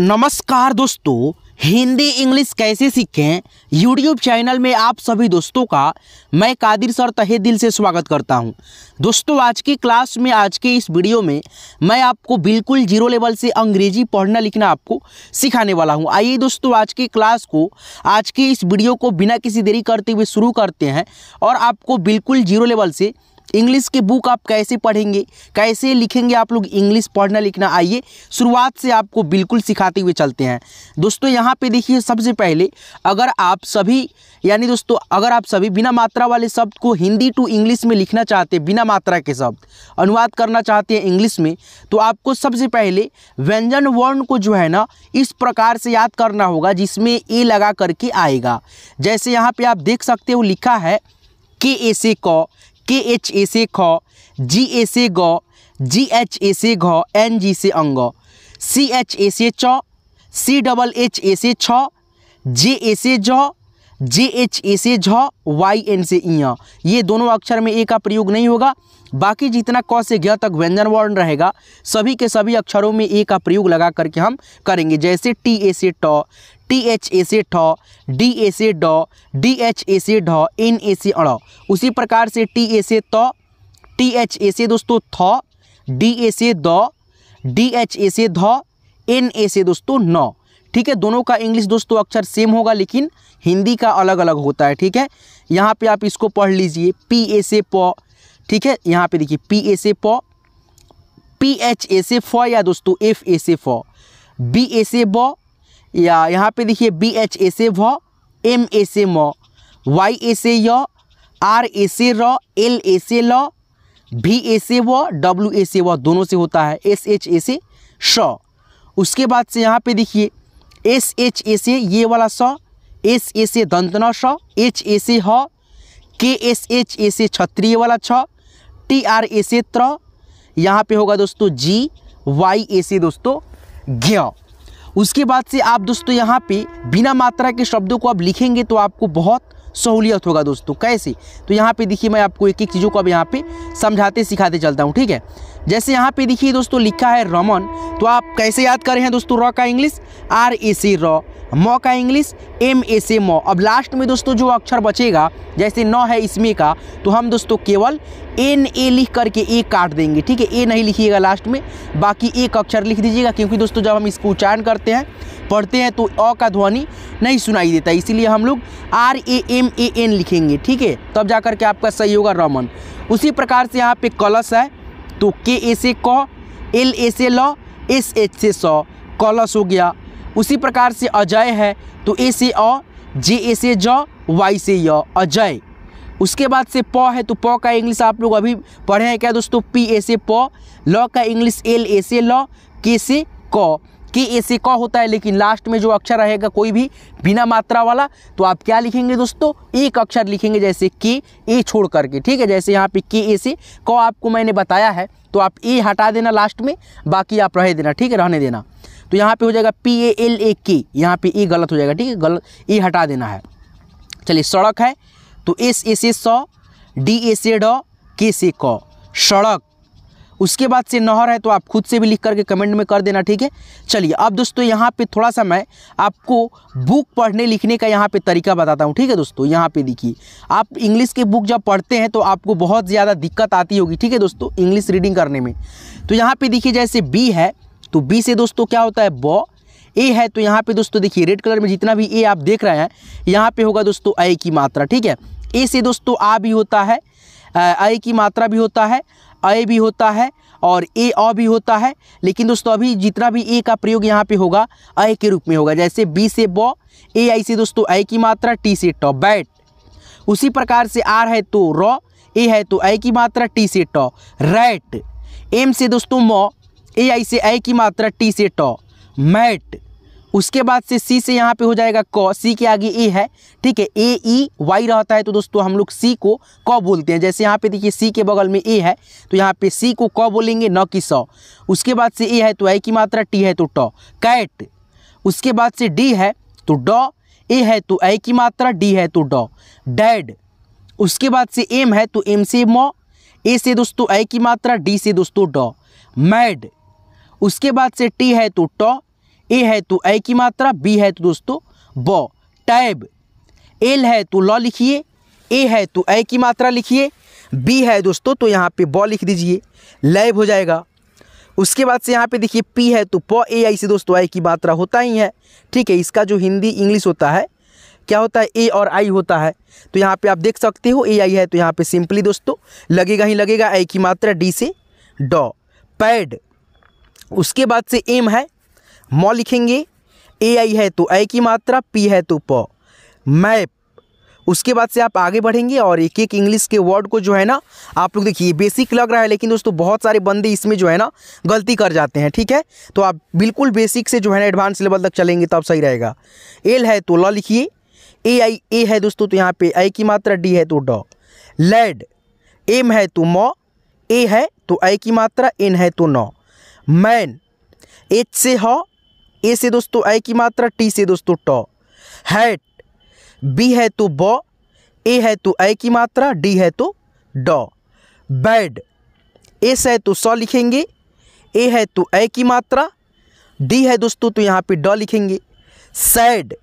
नमस्कार दोस्तों, हिंदी इंग्लिश कैसे सीखें यूट्यूब चैनल में आप सभी दोस्तों का मैं कादिर सर तहे दिल से स्वागत करता हूं। दोस्तों, आज की क्लास में आज के इस वीडियो में मैं आपको बिल्कुल जीरो लेवल से अंग्रेजी पढ़ना लिखना आपको सिखाने वाला हूं। आइए दोस्तों, आज की क्लास को आज के इस वीडियो को बिना किसी देरी करते हुए शुरू करते हैं और आपको बिल्कुल जीरो लेवल से इंग्लिश की बुक आप कैसे पढ़ेंगे, कैसे लिखेंगे आप लोग इंग्लिश पढ़ना लिखना, आइए शुरुआत से आपको बिल्कुल सिखाते हुए चलते हैं। दोस्तों यहाँ पे देखिए, सबसे पहले अगर आप सभी बिना मात्रा वाले शब्द को हिंदी टू इंग्लिश में लिखना चाहते हैं, बिना मात्रा के शब्द अनुवाद करना चाहते हैं इंग्लिश में, तो आपको सबसे पहले व्यंजन वर्ण को जो है ना इस प्रकार से याद करना होगा जिसमें ए लगा करके आएगा। जैसे यहाँ पे आप देख सकते हो लिखा है के ए से क, के एच ए से ख, जी ए से ग, जी एच ए से घ, एन जी से अंग, सी एच ए से च, सी डबल एच ए से छ, जे ए से ज, जे एच ए से झ, वाई एन से इया। ये दोनों अक्षर में ए का प्रयोग नहीं होगा। बाकी जितना क से ज्ञ तक व्यंजन वर्ण रहेगा सभी के सभी अक्षरों में ए का प्रयोग लगा करके हम करेंगे। जैसे टी ए से ट, टी एच ए से ठ, डी ए से ड, डी एच ए से ढ, एन ए से अड़। उसी प्रकार से टी ए से त, टी एच ए से दोस्तों थ, डी ए से द, डी एच ए से ध, एन ए से दोस्तों न। ठीक है, दोनों का इंग्लिश दोस्तों अक्षर सेम होगा लेकिन हिंदी का अलग अलग होता है। ठीक है, यहाँ पे आप इसको पढ़ लीजिए, पी ए से प। ठीक है, यहाँ पे देखिए पी ए से प, पी एच ए से फ या दोस्तों एफ ए से फ, बी ए से ब या यहाँ पे देखिए बी एच ए से भ, एम ए से म, वाई ए से य, आर ए से र, एल ए से ल, भी ए से व, डब्ल्यू ए से व, दोनों से होता है, एस एच ए से श। उसके बाद से यहाँ पे देखिए एस एच ए से ये वाला स, एस ए से दंतना श, एच ए से ह, के एस एच ए से क्षत्रिय वाला छ, टी आर ए से त्र, यहाँ पे होगा दोस्तों जी, वाई ए से दोस्तों ज्ञ। उसके बाद से आप दोस्तों यहाँ पे बिना मात्रा के शब्दों को आप लिखेंगे तो आपको बहुत सहूलियत होगा दोस्तों। कैसे? तो यहाँ पे देखिए मैं आपको एक एक चीज़ों को अब यहाँ पे समझाते सिखाते चलता हूँ। ठीक है, जैसे यहाँ पे देखिए दोस्तों लिखा है रमन, तो आप कैसे याद कर रहे हैं दोस्तों? र का इंग्लिश आर ए से र, म का इंग्लिश एम ए से म। अब लास्ट में दोस्तों जो अक्षर बचेगा, जैसे न है इसमें का, तो हम दोस्तों केवल एन ए लिख करके ए काट देंगे। ठीक है, ए नहीं लिखिएगा लास्ट में, बाकी एक अक्षर लिख दीजिएगा, क्योंकि दोस्तों जब हम इसको उच्चारण करते हैं पढ़ते हैं तो अ का ध्वनि नहीं सुनाई देता, इसीलिए हम लोग R A M A N लिखेंगे। ठीक है, तब जा करके आपका सही होगा रमन। उसी प्रकार से यहाँ पे कलश है तो के ए से क, एल ए से ल, एस एच से स, कलश हो गया। उसी प्रकार से अजय है तो ए से अ, जे ए से ज, वाई से य, अजय। उसके बाद से प है तो प का इंग्लिश आप लोग अभी पढ़े हैं क्या दोस्तों? पी ए से प, ल का इंग्लिश एल ए से ल, के से क, के ए से क होता है, लेकिन लास्ट में जो अक्षर रहेगा कोई भी बिना मात्रा वाला तो आप क्या लिखेंगे दोस्तों? एक अक्षर लिखेंगे, जैसे के ए छोड़ करके। ठीक है, जैसे यहाँ पे के ए से क आपको मैंने बताया है तो आप ए हटा देना लास्ट में, बाकी आप रह देना। ठीक है, रहने देना। तो यहाँ पे हो जाएगा पी ए एल ए के, यहाँ पे ए गलत हो जाएगा। ठीक है, गलत ए हटा देना है। चलिए, सड़क है तो एस ए से स, डी ए से ड, के से क, सड़क। उसके बाद से नहर है तो आप खुद से भी लिख करके कमेंट में कर देना। ठीक है, चलिए अब दोस्तों यहाँ पे थोड़ा सा मैं आपको बुक पढ़ने लिखने का यहाँ पे तरीका बताता हूँ। ठीक है दोस्तों, यहाँ पे देखिए, आप इंग्लिश की बुक जब पढ़ते हैं तो आपको बहुत ज़्यादा दिक्कत आती होगी। ठीक है दोस्तों, इंग्लिश रीडिंग करने में। तो यहाँ पे देखिए, जैसे बी है तो बी से दोस्तों क्या होता है? ब। ए है तो यहाँ पे दोस्तों देखिए रेड कलर में जितना भी ए आप देख रहे हैं यहाँ पे होगा दोस्तों ए की मात्रा। ठीक है, ए से दोस्तों आ भी होता है, ए की मात्रा भी होता है, ए भी होता है और ए अ भी होता है, लेकिन दोस्तों अभी जितना भी ए का प्रयोग यहाँ पे होगा ए के रूप में होगा। जैसे बी से ब, ए आई से दोस्तों ए की मात्रा, टी से ट, बैट। उसी प्रकार से आर है तो र, ए है तो ए की मात्रा, टी से ट, रैट। एम से दोस्तों म, ए आई से ए की मात्रा, टी से ट, मैट। उसके बाद से सी से यहाँ पे हो जाएगा क, सी के आगे ए है। ठीक है, ए ई वाई रहता है तो दोस्तों हम लोग सी को क बोलते हैं। जैसे यहाँ पे देखिए सी के बगल में ए है तो यहाँ पे सी को क बोलेंगे, न कि स। उसके बाद से ए है तो ए की मात्रा, टी है तो ट, कैट। उसके बाद से डी है तो ड, ए है तो ए की मात्रा, डी है तो ड, डैड। उसके बाद से एम है तो एम से म, ए से दोस्तों ए की मात्रा, डी से दोस्तों ड, मैड। उसके बाद से टी है तो ट, ए है तो ए की मात्रा, बी है तो दोस्तों ब, टैब। एल है तो ल लिखिए, ए है तो ए की मात्रा लिखिए, बी है दोस्तों तो यहाँ पे ब लिख दीजिए, लैब हो जाएगा। उसके बाद से यहाँ पे देखिए पी है तो प, ए आई से दोस्तों आई की मात्रा होता ही है, ठीक है। इसका जो हिंदी इंग्लिश होता है क्या होता है, ए और आई होता है। तो यहाँ पे आप देख सकते हो ए आई है तो यहाँ पे सिंपली दोस्तों लगेगा ही लगेगा आई की मात्रा, डी से ड, पैड। उसके बाद से एम है, म लिखेंगे, ए आई है तो आई की मात्रा, पी है तो प, मैप। उसके बाद से आप आगे बढ़ेंगे और एक एक इंग्लिश के वर्ड को जो है ना आप लोग देखिए बेसिक लग रहा है, लेकिन दोस्तों बहुत सारे बंदे इसमें जो है ना गलती कर जाते हैं, ठीक है। तो आप बिल्कुल बेसिक से जो है ना एडवांस लेवल तक चलेंगे तब सही रहेगा। एल है तो ल लिखिए, ए आई ए है दोस्तों तो यहाँ पे आई की मात्रा, डी है तो ड, लैड। एम है तो म, ए है तो आई की मात्रा, एन है तो न, मैन। एच से ह, ए से दोस्तों आई की मात्रा, टी से दोस्तों ट, हैट। बी है तो ब, ए है तो आई की मात्रा, डी है तो ड, बैड। एस है तो स लिखेंगे, ए है तो आई की मात्रा, डी है दोस्तों तो यहाँ पे ड लिखेंगे, सैड।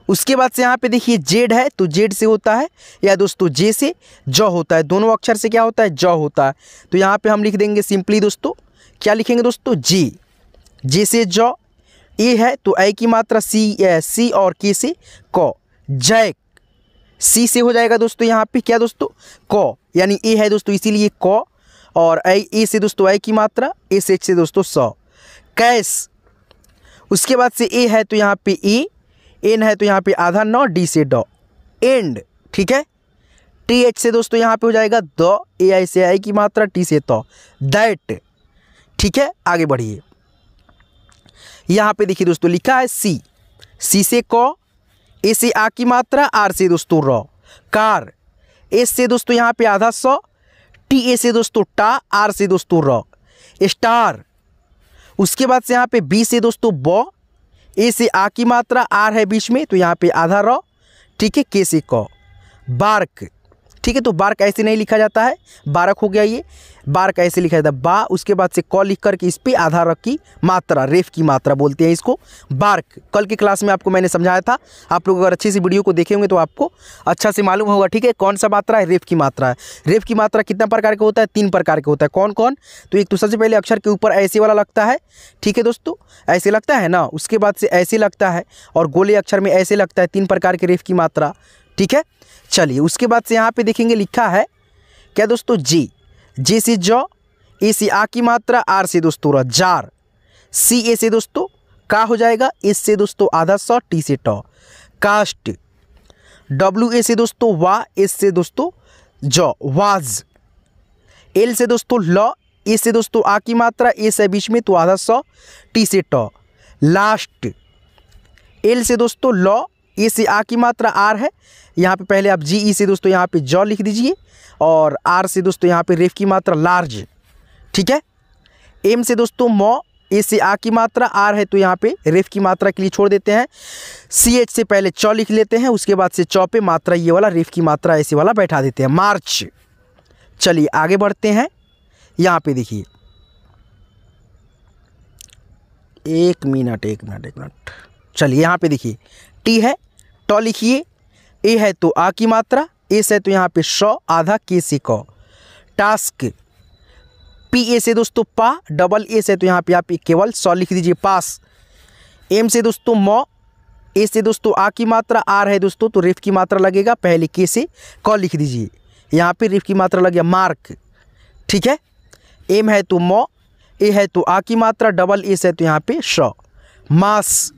उसके बाद से यहाँ पे देखिए जेड है तो जेड से होता है या दोस्तों जे से ज होता है, दोनों अक्षर से क्या होता है, ज होता है। तो यहाँ पे हम लिख देंगे सिंपली दोस्तों, क्या लिखेंगे दोस्तों, जे, जे से ज। ए है तो आई की मात्रा, सी और के से क, जैक। सी से हो जाएगा दोस्तों यहाँ पे क्या दोस्तों, क, यानी ए है दोस्तों इसीलिए क, और आई ए से दोस्तों आई की मात्रा, एस एच से दोस्तों स, कैश। उसके बाद से ए है तो यहाँ पे ए, एन है तो यहाँ पे आधा न, डी से ड, एंड, ठीक है। टी एच से दोस्तों यहाँ पे हो जाएगा द, ए आई से आई की मात्रा, टी से त, दैट, ठीक है। आगे बढ़िए, यहाँ पे देखिए दोस्तों लिखा है सी, सी से क, ए से आ की मात्रा, आर से दोस्तों र, कार। एस से दोस्तों यहाँ पे आधा स, टी ए से दोस्तों टा, आर से दोस्तों र, स्टार। उसके बाद से यहाँ पे बी से दोस्तों ब, ए से आ की मात्रा, आर है बीच में तो यहाँ पे आधा र, ठीक है, के से क, बार्क, ठीक है। तो बार्क ऐसे नहीं लिखा जाता है, बारक हो गया ये, बार्क ऐसे लिखा जाता है बा, उसके बाद से क लिख करके इस पे आधा र की मात्रा, रेफ की मात्रा बोलते हैं इसको, बार्क। कल की क्लास में आपको मैंने समझाया था, आप लोग अगर अच्छे से वीडियो को देखे होंगे तो आपको अच्छा से मालूम होगा, ठीक है। कौन सा मात्रा है, रेफ की मात्रा है। रेफ की मात्रा कितना प्रकार का होता है, 3 प्रकार का होता है। कौन कौन, तो एक तो सबसे पहले अक्षर के ऊपर ऐसे वाला लगता है, ठीक है दोस्तों, ऐसे लगता है ना, उसके बाद से ऐसे लगता है और गोले अक्षर में ऐसे लगता है, 3 प्रकार के रेफ की मात्रा, ठीक है। चलिए उसके बाद से यहाँ पे देखेंगे लिखा है क्या दोस्तों, जे, जे से ज, ए से आ की मात्रा, आर से दोस्तों र, जार। सी ए से दोस्तों का हो जाएगा, एस से दोस्तों आधा स, टी से ट, कास्ट। डब्ल्यू ए से दोस्तों वा, एस से दोस्तों ज, वाज। एल से दोस्तों ल, ए से दोस्तों आ की मात्रा, एस है बीच में तो आधा स, टी से ट, लास्ट। एल से दोस्तों ल, ए से आ की मात्रा, आर है, यहाँ पे पहले आप जी ई से दोस्तों यहाँ पे ज लिख दीजिए, और आर से दोस्तों यहाँ पे रेफ की मात्रा, लार्ज, ठीक है। एम से दोस्तों म, ए से आ की मात्रा, आर है तो यहाँ पे रेफ की मात्रा के लिए छोड़ देते हैं। सी एच से पहले च लिख लेते हैं, उसके बाद से च पे मात्रा ये वाला रेफ की मात्रा ऐसे वाला बैठा देते हैं, मार्च। चलिए आगे बढ़ते हैं, यहाँ पे देखिए, एक मिनट, चलिए यहाँ पे देखिए टी है, ट लिखिए, ए है तो आ की मात्रा, एस है तो यहाँ पे श, आधा के से क, टास्क। पी ए से दोस्तों पा, डबल एस है तो यहाँ पे आप केवल स लिख दीजिए, पास। एम से दोस्तों म, ए से दोस्तों आ की मात्रा, आर है दोस्तों तो रेफ की मात्रा लगेगा, पहले के से क लिख दीजिए, यहाँ पे रेफ की मात्रा लग गया, मार्क, ठीक है। एम है तो म, ए है तो आ की मात्रा, डबल एस है तो यहाँ पे श, मास।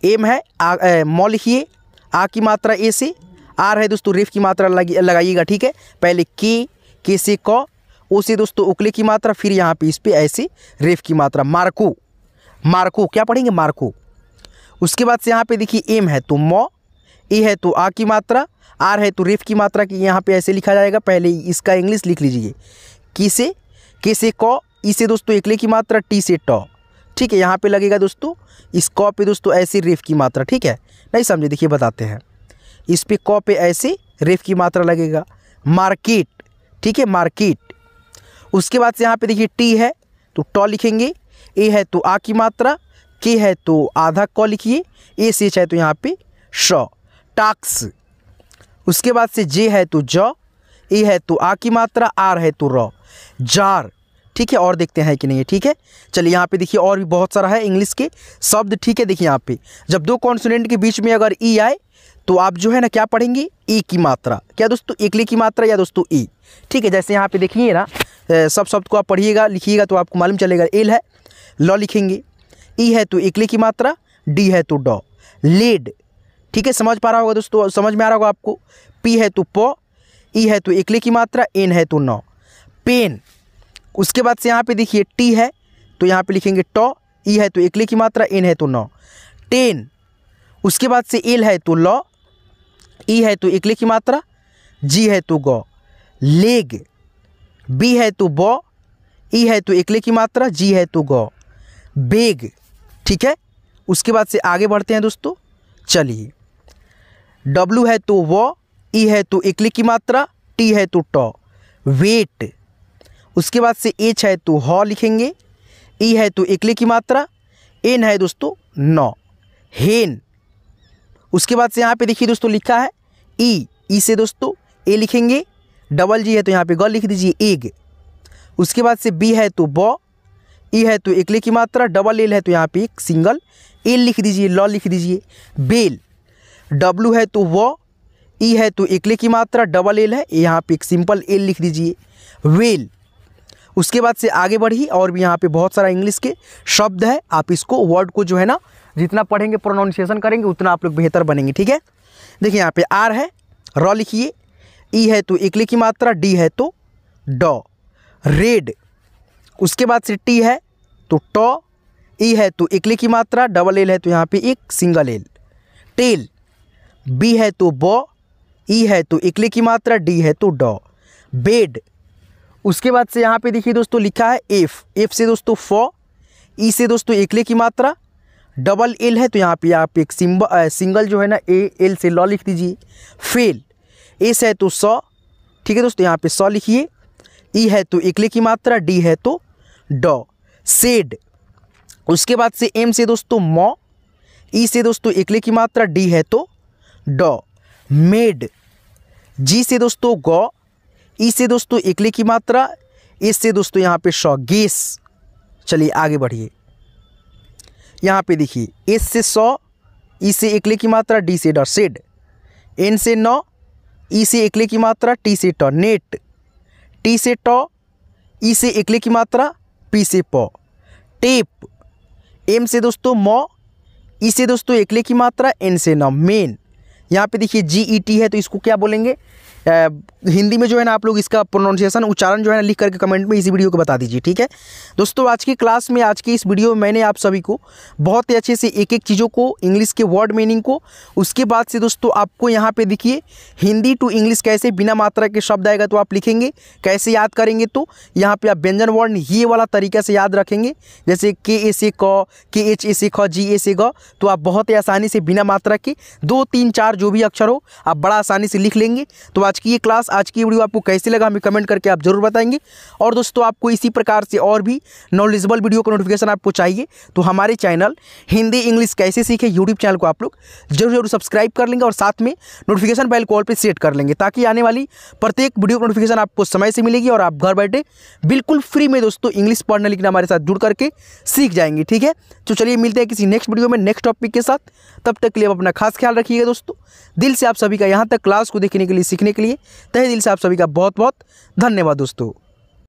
एम है म लिखिए, आ की मात्रा ए से, आर है दोस्तों रेफ की मात्रा लगाइएगा, ठीक है। पहले के से क, ओ से दोस्तों उकले की मात्रा, फिर यहाँ पे इस पे ऐसे रेफ की मात्रा, मार्को, मार्को क्या पढ़ेंगे, मार्को। उसके बाद से यहाँ पे देखिए एम है तो म, ए है तो आ की मात्रा, आर है तो रेफ की मात्रा की, यहाँ पे ऐसे लिखा जाएगा, पहले इसका इंग्लिश लिख लीजिए, के से क, ई से दोस्तों एकले की मात्रा, टी से ट, ठीक है। यहाँ पे लगेगा दोस्तों इस क पे दोस्तों ऐसे रेफ की मात्रा, ठीक है। नहीं समझे, देखिए बताते हैं, इस पे क पे ऐसे रेफ की मात्रा लगेगा, मार्केट, ठीक है, मार्केट। उसके बाद से यहाँ पे देखिए टी है तो ट लिखेंगे, ए है तो आ की मात्रा, के है तो आधा क लिखिए, ए से एच है तो यहाँ पे श, टाक्स। उसके बाद से जे है तो ज, ए है तो आ की मात्रा, आर है तो र, जार। ठीक है, और देखते हैं कि नहीं है। ठीक है, चलिए यहाँ पे देखिए और भी बहुत सारा है इंग्लिश के शब्द। ठीक है, देखिए यहाँ पे जब दो कॉन्सोनेंट के बीच में अगर ई आए तो आप जो है ना क्या पढ़ेंगे, ई की मात्रा। क्या दोस्तों, एकले की मात्रा या दोस्तों ई। ठीक है, जैसे यहाँ पे देखिए ना सब शब्द को आप पढ़िएगा लिखिएगा तो आपको मालूम चलेगा। एल है, ल लिखेंगे, ई है तो एकले की मात्रा, डी है तो ड, लेड। ठीक है, समझ पा रहा होगा दोस्तों, समझ में आ रहा होगा आपको। पी है तो प, ई है तो एकले की मात्रा, एन है तो न, पेन। उसके बाद से यहाँ पे देखिए टी है तो यहाँ पे लिखेंगे ट, ई है तो एकले की मात्रा, एन है तो न, टेन। उसके बाद से एल है तो ल, ई है तो एकले की मात्रा, जी है तो ग, लेग। बी है तो ब, ई है तो एकले की मात्रा, जी है तो ग, बेग। ठीक है, उसके बाद से आगे बढ़ते हैं दोस्तों। चलिए, डब्लू है तो व, ई है तो एकले की मात्रा, टी है तो ट, वेट। उसके बाद से एच है तो ह लिखेंगे, ई है तो एकले की मात्रा, एन है दोस्तों न, हेन। उसके बाद से यहाँ पे देखिए दोस्तों लिखा है ई से दोस्तों ए लिखेंगे, डबल जी है तो यहाँ पे ग लिख दीजिए, एग। उसके बाद से बी है तो ब, ई है तो एकले की मात्रा, डबल एल है तो यहाँ पे एक सिंगल एल लिख दीजिए, ल लिख दीजिए, बेल। डब्लू है तो व, ई है तो एकले की मात्रा, डबल एल है, यहाँ पे एक सिंपल एल लिख दीजिए, वेल। उसके बाद से आगे बढ़िए, और भी यहाँ पे बहुत सारा इंग्लिश के शब्द है। आप इसको वर्ड को जो है ना जितना पढ़ेंगे प्रोनाउंसिएशन करेंगे उतना आप लोग बेहतर बनेंगे। ठीक है, देखिए यहाँ पे आर है, र लिखिए, ई है तो एकले की मात्रा, डी है तो ड, रेड। उसके बाद से टी है तो ट, ई है तो एकले की मात्रा, डबल एल है तो यहाँ पे एक सिंगल एल, टेल। बी है तो ब, ई है तो एकले की मात्रा, डी है तो ड, बेड। उसके बाद से यहाँ पे देखिए दोस्तों लिखा है एफ से दोस्तों फ, ई से दोस्तों एकले की मात्रा, डबल एल है तो यहाँ पे आप एक सिंगल जो है ना ए, एल से ल लिख दीजिए, फेल। एस है तो स। ठीक है दोस्तों, यहाँ पे स लिखिए, ई है तो एकले की मात्रा, डी है तो ड, सेड। उसके बाद से एम से दोस्तों म, ई से दोस्तों एकले की मात्रा, डी है तो ड, मेड। जी से दोस्तों ग, ई से दोस्तों एकले की मात्रा, एस से दोस्तों यहाँ पे श, गेस। चलिए आगे बढ़िए, यहाँ पे देखिए एस से स, ई से एकले की मात्रा, डी से ड, सेड। एन से न, ई से एकले की मात्रा, टी से ट, नेट। टी से ट, ई से एकले की मात्रा, पी से प, टेप। एम से दोस्तों म, ई से दोस्तों एकले की मात्रा, एन से न, मेन। यहाँ पे देखिए GET है तो इसको क्या बोलेंगे हिंदी में जो है ना आप लोग इसका प्रोनाउंसिएशन उच्चारण जो है ना लिख करके कमेंट में इसी वीडियो को बता दीजिए। ठीक है दोस्तों, आज की क्लास में आज की इस वीडियो में मैंने आप सभी को बहुत ही अच्छे से एक एक चीज़ों को इंग्लिश के वर्ड मीनिंग को, उसके बाद से दोस्तों आपको यहाँ पे देखिए हिंदी टू इंग्लिश कैसे बिना मात्रा के शब्द आएगा तो आप लिखेंगे, कैसे याद करेंगे तो यहाँ पे आप व्यंजन वर्ण ये वाला तरीका से याद रखेंगे, जैसे KA से क, KH से ख, GA से ग, तो आप बहुत ही आसानी से बिना मात्रा के 2 3 4 जो भी अक्षर हो आप बड़ा आसानी से लिख लेंगे। तो आज की ये क्लास, आज की वीडियो आपको कैसे लगा हमें कमेंट करके आप जरूर बताएंगे। और दोस्तों आपको इसी प्रकार से और भी नॉलेजेबल वीडियो का नोटिफिकेशन आपको चाहिए तो हमारे चैनल हिंदी इंग्लिश कैसे सीखे यूट्यूब चैनल को आप लोग जरूर सब्सक्राइब कर लेंगे और साथ में नोटिफिकेशन बेल कॉल पे सेट कर लेंगे, ताकि आने वाली प्रत्येक वीडियो का नोटिफिकेशन आपको समय से मिलेगी और आप घर बैठे बिल्कुल फ्री में दोस्तों इंग्लिश पढ़ने लिखना हमारे साथ जुड़ करके सीख जाएंगे। ठीक है, तो चलिए मिलते हैं किसी नेक्स्ट वीडियो में नेक्स्ट टॉपिक के साथ। तब तक के लिए आप अपना खास ख्याल रखिएगा दोस्तों। दिल से आप सभी का यहाँ तक क्लास को देखने के लिए, सीखने के लिए तहे दिल से आप सभी का बहुत बहुत धन्यवाद दोस्तों।